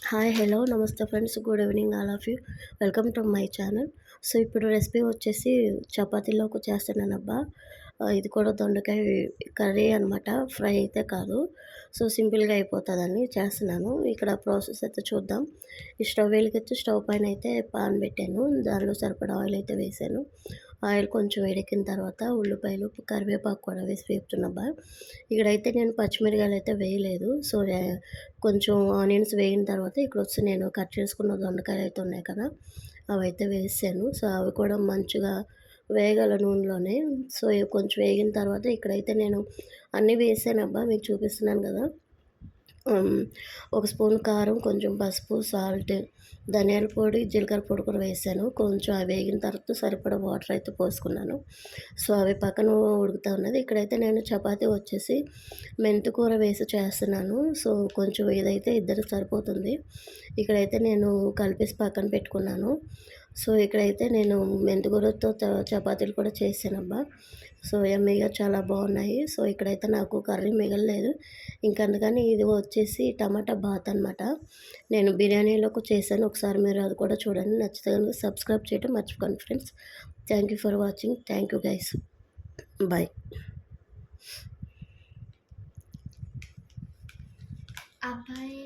Hi hello నమస్తే friends, good evening all of you. Welcome to my channel. So ఇప్పుడు recipe వచ్చేసి చపాతీలోకి చేస్తున్నానబ్బా. ఇది కూడా దొండకాయ కర్రీ అనమాట, ఫ్రై అయితే కాదు. సో సింపుల్గా అయిపోతుందని చేస్తున్నాను. ఇక్కడ ప్రాసెస్ అయితే చూద్దాం. ఈ స్టవ్ వెలిగించి స్టవ్ పైన అయితే పాన్ పెట్టాను. దానిలో సరిపడా ఆయిల్ అయితే వేసాను. ఆయిల్ కొంచెం వేడెక్కిన తర్వాత ఉల్లిపాయలు కరివేపాకు కూడా వేసి వేపుతున్నబ్బా. ఇక్కడైతే నేను పచ్చిమిరకాయలు అయితే వేయలేదు. సో కొంచెం ఆనియన్స్ వేగిన తర్వాత ఇక్కడొచ్చి నేను కట్ చేసుకున్న దొండకాయలు అయితే ఉన్నాయి కదా, అవైతే వేసాను. సో అవి కూడా మంచిగా వేగాల నూనెలోనే. సో ఇవి కొంచెం వేగిన తర్వాత ఇక్కడైతే నేను అన్నీ వేసానబ్బా, మీకు చూపిస్తున్నాను కదా. హ్మ్. ఒక స్పూన్ కారం, కొంచెం పసుపు, సాల్ట్, ధనియాల పొడి, జీలకర్ర పొడి కూడా వేసాను. కొంచెం అవి వేగిన తర్వాత సరిపడా వాటర్ అయితే పోసుకున్నాను. సో అవి పక్కన ఉడుకుతా ఉన్నది. ఇక్కడైతే నేను చపాతీ వచ్చేసి మెంతికూర వేసి చేస్తున్నాను. సో కొంచెం ఇదైతే ఇద్దరికి సరిపోతుంది. ఇక్కడైతే నేను కలిపేసి పక్కన పెట్టుకున్నాను. సో ఇక్కడైతే నేను మెంతికూరతో చపాతీలు కూడా చేశానబ్బా. సో యమ్మీగా చాలా బాగున్నాయి. సో ఇక్కడైతే నాకు కర్రీ మిగలలేదు. ఇంక అందుకని ఇది వచ్చేసి టమాటా బాత్ అనమాట. నేను బిర్యానీలోకి చేశాను. ఒకసారి మీరు అది కూడా చూడండి. నచ్చితే కనుక సబ్స్క్రైబ్ చేయడం మర్చిపోకండి friends. Thank you for watching. Thank you guys. Bye. అబ్బాయి